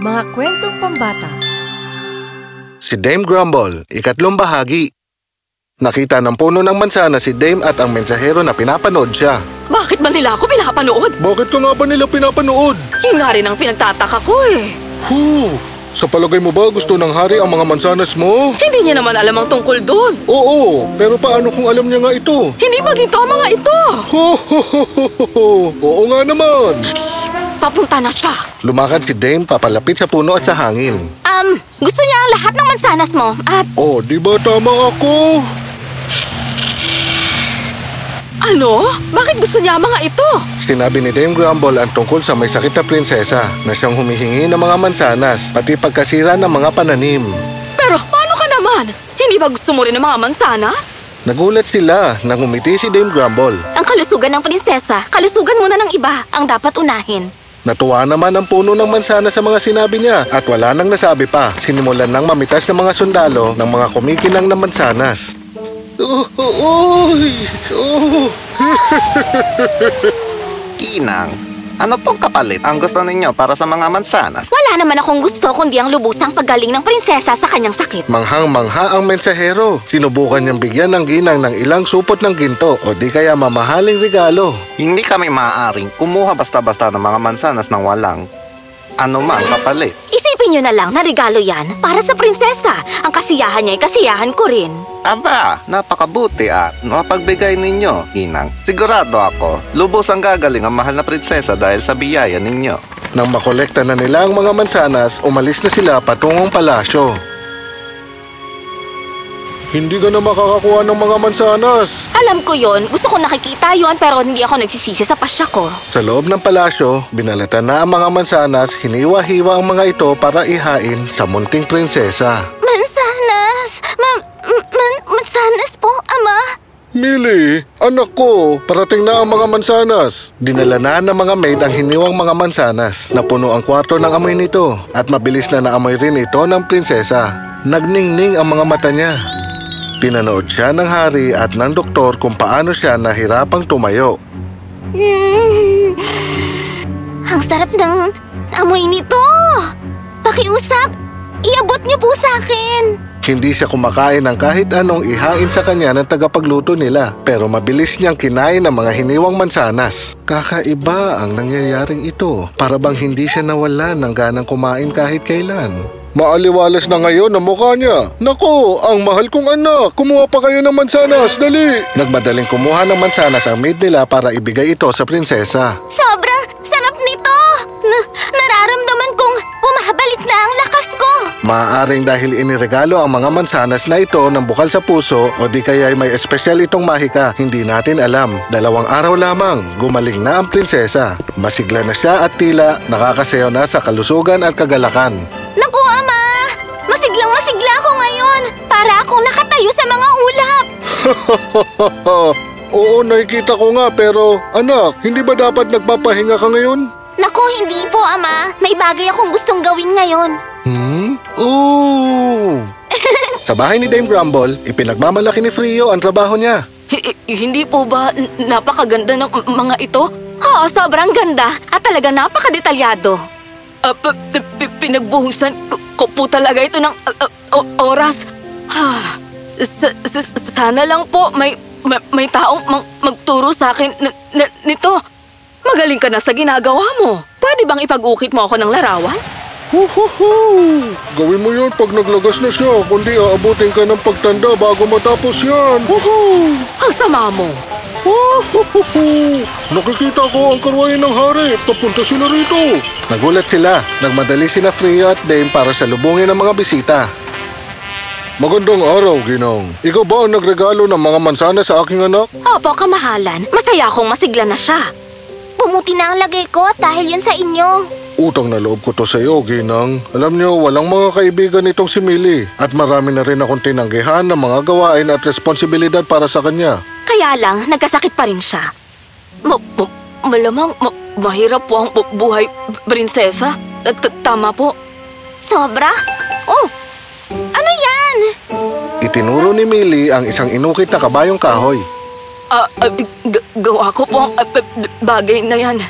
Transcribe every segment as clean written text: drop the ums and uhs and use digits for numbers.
Mga kwentong pambata. Si Dame Grumble, ikatlong bahagi. Nakita ng puno ng mansanas si Dame at ang mensahero na pinapanood siya. Bakit ba nila ako pinapanood? Bakit ka nga ba nila pinapanood? Yun nga rin ang pinagtataka ko eh. Sa palagay mo ba gusto ng hari ang mga mansanas mo? Hindi niya naman alam ang tungkol doon. Oo, pero paano kung alam niya nga ito? Hindi ba ginto ang mga ito? Oo nga naman. Papunta na siya. Lumakad si Dame papalapit sa puno at sa hangin. Gusto niya ang lahat ng mansanas mo at... Oh, di ba tama ako? Ano? Bakit gusto niya ang mga ito? Sinabi ni Dame Grumble ang tungkol sa may sakit na prinsesa na siyang humihingi ng mga mansanas, pati pagkasira ng mga pananim. Pero paano ka naman? Hindi ba gusto mo rin ng mga mansanas? Nagulat sila nang umiti si Dame Grumble. Ang kalusugan ng prinsesa, kalusugan muna ng iba ang dapat unahin. Natuwa naman ang puno ng mansanas sa mga sinabi niya at wala nang nasabi pa. Sinimulan nang mamitas ng mga sundalo ng mga kumikinang na mansanas. Ginang, ano pong kapalit ang gusto ninyo para sa mga mansanas? Wala naman akong gusto kundi ang lubusang paggaling ng prinsesa sa kanyang sakit. Manghang-mangha ang mensahero. Sinubukan niyang bigyan ng ginang ng ilang supot ng ginto o di kaya mamahaling regalo. Hindi kami maaaring kumuha basta-basta ng mga mansanas ng walang anumang kapalit. Isipin niyo na lang na regalo yan para sa prinsesa. Ang kasiyahan niya ay kasiyahan ko rin. Aba, napakabuti at mapagbigay ninyo, Ginang. Sigurado ako, lubos ang gagaling ang mahal na prinsesa dahil sa biyaya ninyo. Nang makolekta na nila ang mga mansanas, umalis na sila patungong palasyo. Hindi ka na makakakuha ng mga mansanas. Alam ko yon, gusto ko nakikita yon pero hindi ako nagsisisi sa pasya ko. Sa loob ng palasyo, binalatan na ang mga mansanas, hiniwa-hiwa ang mga ito para ihain sa munting prinsesa. Mansanas! Mansanas po, Ama? Millie, anak ko, parating na ang mga mansanas. Dinala na ng mga maid ang hiniwang mga mansanas. Napuno ang kwarto ng amoy nito at mabilis na naamoy rin ito ng prinsesa. Nagningning ang mga mata niya. Pinanood siya ng hari at ng doktor kung paano siya nahirapang tumayo. Ang sarap ng amoy nito! Pakiusap! Iabot niyo po sa akin! Hindi siya kumakain ng kahit anong ihain sa kanya ng tagapagluto nila, pero mabilis niyang kinain ang mga hiniwang mansanas. Kakaiba ang nangyayaring ito, para bang hindi siya nawala ng ganang kumain kahit kailan. Maaliwalas na ngayon ang mukha niya. Nako, ang mahal kong anak, kumuha pa kayo ng mansanas, dali! Nagmadaling kumuha ng mansanas ang maid nila para ibigay ito sa prinsesa. Sobrang sarap nito! Nararamdaman kong bumabalik na ang lakas ko! Maaaring dahil iniregalo ang mga mansanas na ito ng bukal sa puso o di kaya may espesyal itong mahika, hindi natin alam. 2 araw lamang, gumaling na ang prinsesa. Masigla na siya at tila nakakasayaw na sa kalusugan at kagalakan. Naku, Ama! Masiglang-masigla ako ngayon! Para akong nakatayo sa mga ulap! Oo, nakikita ko nga pero anak, hindi ba dapat nagpapahinga ka ngayon? Naku, hindi po, Ama. May bagay akong gustong gawin ngayon. Ooh! Sa bahay ni Dame Grumble, ipinagmamalaki ni Frio ang trabaho niya. Hindi po ba napakaganda ng mga ito? Oo, sobrang ganda at talaga napakadetalyado. Pinagbuhusan ko po talaga ito ng oras. Sana lang po may taong magturo sa akin nito. Magaling ka na sa ginagawa mo. Pwede bang ipag-ukit mo ako ng larawan? Gawin mo yun pag naglagas na siya, kundi aabutin ka ng pagtanda bago matapos yan. Ang sama mo. Nakikita ko ang karwayan ng hari. Papunta sila rito. Nagulat sila. Nagmadali sila Frio at Dame para salubungin ang mga bisita. Magandang araw, Ginang. Ikaw ba ang nagregalo ng mga mansanas sa aking anak? Opo, kamahalan. Masaya akong masigla na siya. Bumuti na ang lagay ko dahil yun sa inyo. Utang na loob ko to sa iyo, Ginang. Alam niyo, walang mga kaibigan itong si Millie. At marami na rin akong tinanggihan ng mga gawain at responsibilidad para sa kanya. Kaya lang, nagkasakit pa rin siya. Malamang mahirap po ang buhay, prinsesa. Tama po. Sobra? Oh, ano yan? Itinuro ni Millie ang isang inukit na kabayong kahoy. Gawa ko po ang bagay na yan.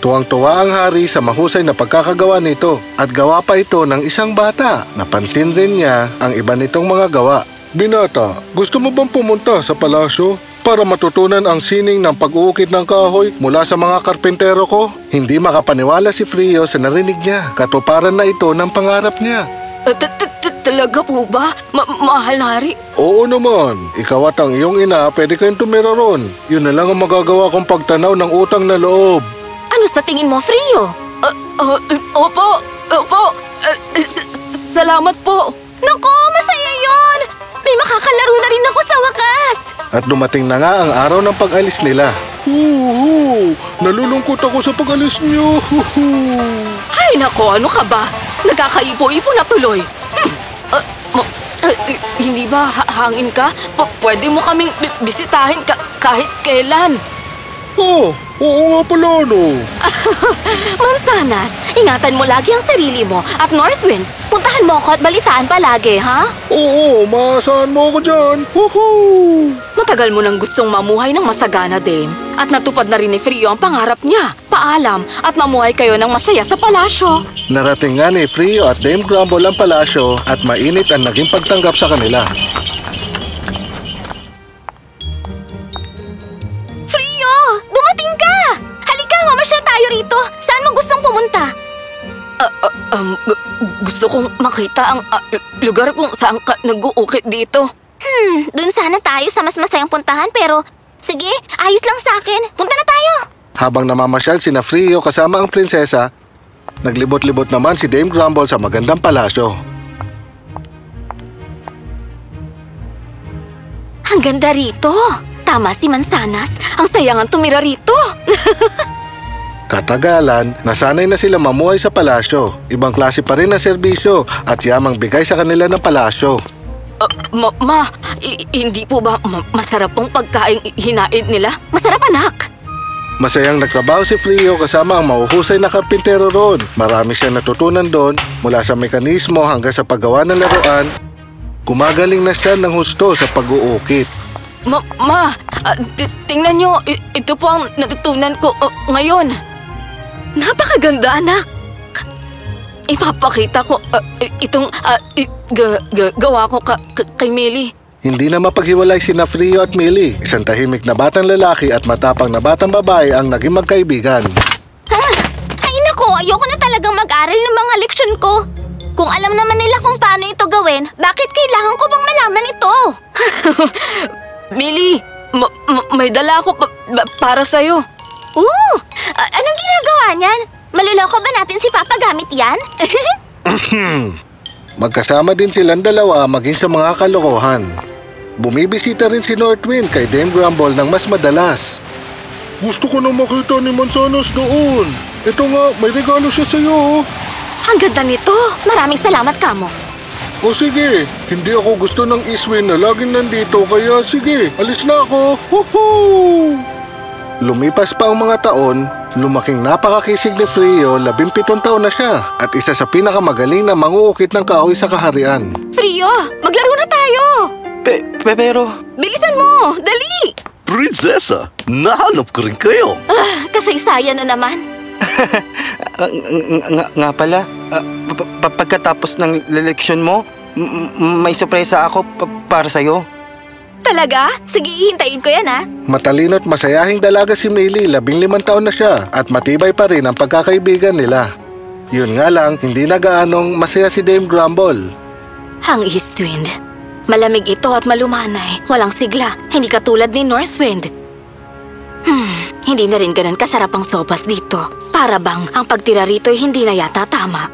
Tuwang-tuwa ang hari sa mahusay na pagkakagawa nito at gawa pa ito ng isang bata. Napansin rin niya ang iba nitong mga gawa. Binata, gusto mo bang pumunta sa palasyo para matutunan ang sining ng pag-uukit ng kahoy mula sa mga karpentero ko? Hindi makapaniwala si Frio sa narinig niya. Katuparan na ito ng pangarap niya. Talaga po ba? Mahal na hari? Oo naman. Ikaw at ang iyong ina, pwede kayong tumira ron. Yun na lang ang magagawa kong pagtanaw ng utang na loob. Ano sa tingin mo, Frio? Opo. Salamat po. Naku, masaya yun! May makakalaro na rin ako sa wakas. At dumating na nga ang araw ng pag-alis nila. Nalulungkot ako sa pag-alis niyo. Ay, naku, ano ka ba? Nagkakaipo-ipo na tuloy. Hindi ba hangin ka? Pwede mo kaming bisitahin kahit kailan. Oo nga pala, no. Mansanas, ingatan mo lagi ang sarili mo at Northwind. Puntahan mo ako at balitaan palagi, ha? Oo, maasahan mo ako dyan. Matagal mo nang gustong mamuhay ng masagana, Dame. At natupad na rin ni Frio ang pangarap niya. Paalam at mamuhay kayo ng masaya sa palasyo. Narating nga ni Frio at Dame Grumble ang palasyo at mainit ang naging pagtanggap sa kanila. Dumating ka! Halika, mamasyal tayo rito. Saan mo gustong pumunta? Gusto kong makita ang lugar kung saan ka nag-uukit dito. Dun sana tayo sa mas masayang puntahan pero sige, ayos lang sa akin. Punta na tayo! Habang namamasyal sina Frio kasama ang prinsesa, naglibot-libot naman si Dame Grumble sa magandang palasyo. Ang ganda rito. Tama si Mansanas. Ang sayangan tumira rito. Katagalan, nasanay na sila mamuhay sa palasyo. Ibang klase pa rin ang serbisyo at yamang bigay sa kanila ng palasyo. Hindi po ba masarap pong pagkain hinain nila? Masarap, anak! Masayang nagtrabaho si Frio kasama ang mahuhusay na karpintero roon. Marami siyang natutunan doon mula sa mekanismo hanggang sa paggawa ng laruan. Gumagaling na siya ng husto sa pag-uukit. Tingnan nyo, ito po ang natutunan ko ngayon. Napakaganda, anak. Ipapakita ko itong gawa ko kay Millie. Hindi na mapaghiwalay sina Frio at Millie. Isang tahimik na batang lalaki at matapang na batang babae ang naging magkaibigan. Ay nako, ayoko na talagang mag-aral ng mga leksyon ko. Kung alam naman nila kung paano ito gawin, bakit kailangan ko bang malaman ito? Millie, may dala ako para sa'yo. Anong ginagawa niyan? Maluloko ba natin si Papa gamit yan? Magkasama din silang dalawa maging sa mga kalokohan. Bumibisita rin si Northwind kay Dame Grumble ng mas madalas. Gusto ko na makita ni Mansanas doon. Ito nga, may regalo siya sa'yo. Ang ganda nito. Maraming salamat, Kamo. O sige, hindi ako gusto ng Iswin na laging nandito kaya sige, alis na ako. Woohoo! Lumipas pa ang mga taon, lumaking napakakisig ni Frio, 17 taon na siya at isa sa pinakamagaling na manguukit ng kahoy sa kaharian. Frio, maglaro na tayo! Pero... Bilisan mo! Dali! Prinsesa, nahanap ko rin kayo. Kasaysayan na naman. Nga pala, pagkatapos ng leksyon mo, may sorpresa ako para sa'yo. Talaga? Sige, hihintayin ko yan, ha? Matalino at masayahing dalaga si Millie, 15 taon na siya at matibay pa rin ang pagkakaibigan nila. Yun nga lang, hindi na gaanong masaya si Dame Grumble. Ang Eastwind. Malamig ito at malumanay. Walang sigla, hindi katulad ni Northwind. Hindi na rin ganun kasarap ang sopas dito. Para bang ang pagtira rito ay hindi na yata tama.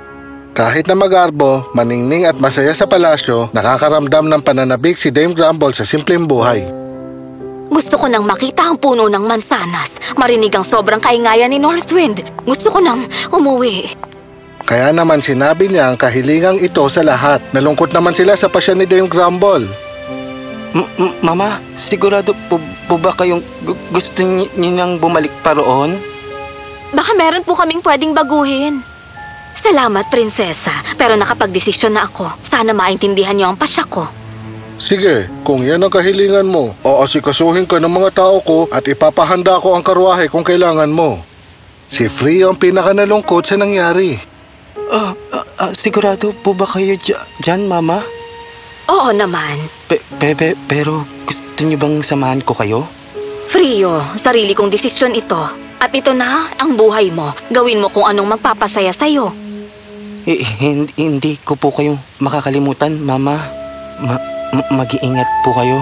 Kahit na magarbo, maningning at masaya sa palasyo, nakakaramdam ng pananabik si Dame Grumble sa simpleng buhay. Gusto ko nang makita ang puno ng mansanas. Marinig ang sobrang kaingayan ni Northwind. Gusto ko nang umuwi. Kaya naman sinabi niya ang kahilingang ito sa lahat. Nalungkot naman sila sa pasya ni Dame Grumble. Mama, sigurado po ba kayong gusto niyo nang bumalik pa roon? Baka meron po kaming pwedeng baguhin. Salamat, prinsesa. Pero nakapagdesisyon na ako. Sana maintindihan niyo ang pasya ko. Sige, kung yan ang kahilingan mo, aasikasuhin ka ng mga tao ko at ipapahanda ko ang karwahe kung kailangan mo. Si Frio ang pinakanalungkot sa nangyari. Sigurado po ba kayo dyan, Mama? Oo naman. Pero gusto niyo bang samahan ko kayo? Frio, sarili kong desisyon ito. At ito na ang buhay mo. Gawin mo kung anong magpapasaya sa'yo. Hindi ko po kayong makakalimutan, Mama. Mag-iingat po kayo.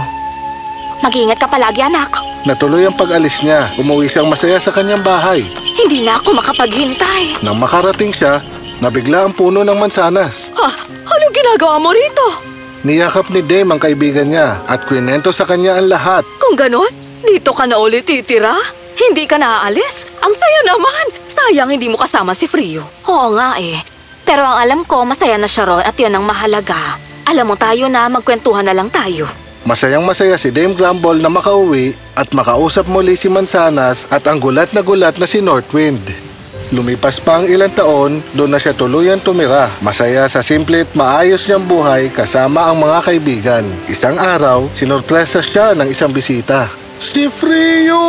Mag-iingat ka palagi, anak. Natuloy ang pag-alis niya. Umuwi siyang masaya sa kanyang bahay. Hindi na ako makapaghintay. Nang makarating siya, nabigla ang puno ng mansanas. Anong ginagawa mo rito? Niyakap ni Dame ang kaibigan niya at kwinento sa kanya ang lahat. Kung ganon, dito ka na ulit titira? Hindi ka naaalis? Ang saya naman! Sayang hindi mo kasama si Frio. Oo nga eh. Pero ang alam ko, masaya na siya ron at yun ang mahalaga. Alam mo tayo na, magkwentuhan na lang tayo. Masayang masaya si Dame Grumble na makauwi at makausap muli si Mansanas at ang gulat na si Northwind. Lumipas pa ang ilang taon, doon na siya tuluyan tumira. Masaya sa simple at maayos niyang buhay kasama ang mga kaibigan. Isang araw, sinorpresa siya ng isang bisita. Si Frio!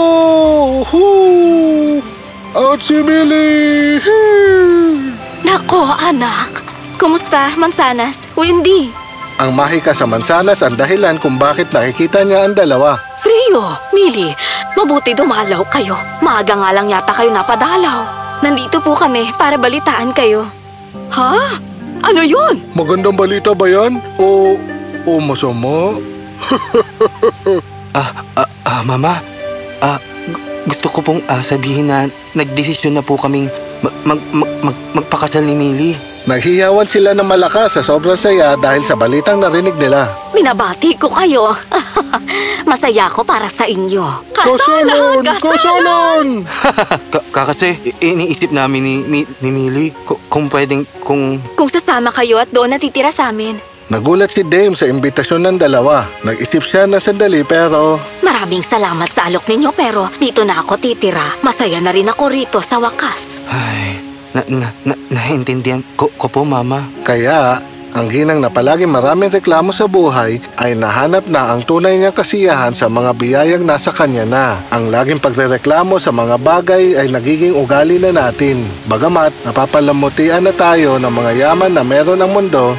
At si Millie! Nako, anak. Kumusta, Mansanas? Windy? Ang mahika sa Mansanas ang dahilan kung bakit nakikita niya ang dalawa. Frio, Millie, mabuti dumalaw kayo. Maaga nga lang yata kayo napadalaw. Nandito po kami para balitaan kayo. Ha? Ano yun? Magandang balita ba yan? O masama? Mama, gusto ko pong sabihin na nagdesisyon na po kaming magpakasal ni Millie. Naghiyawan sila ng malakas sa sobrang saya dahil sa balitang narinig nila. Binabati ko kayo. Masaya ko para sa inyo. Kasalon! Kasalon! Kasi iniisip namin ni Millie kung pwedeng kung sasama kayo at doon natitira sa amin. Nagulat si Dame sa imbitasyon ng dalawa. Nag-isip siya na sandali pero... Maraming salamat sa alok ninyo pero dito na ako titira. Masaya na rin ako rito sa wakas. Ay, naintindihan ko po, Mama. Kaya, ang ginang na palagi maraming reklamo sa buhay ay nahanap na ang tunay niyang kasiyahan sa mga biyayang nasa kanya na. Ang laging pagrereklamo sa mga bagay ay nagiging ugali na natin. Bagamat napapalamutian na tayo ng mga yaman na meron ang mundo,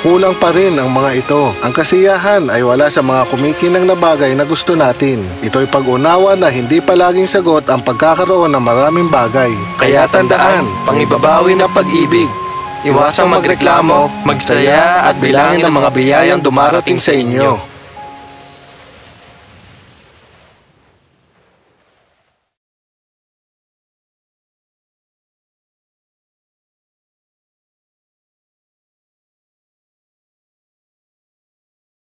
kulang pa rin ang mga ito. Ang kasiyahan ay wala sa mga kumikinang na bagay na gusto natin. Ito'y pag-unawa na hindi palaging sagot ang pagkakaroon ng maraming bagay. Kaya tandaan, pangibabawi ng pag-ibig. Iwasang magreklamo, magsaya at bilangin ang mga biyayang dumarating sa inyo.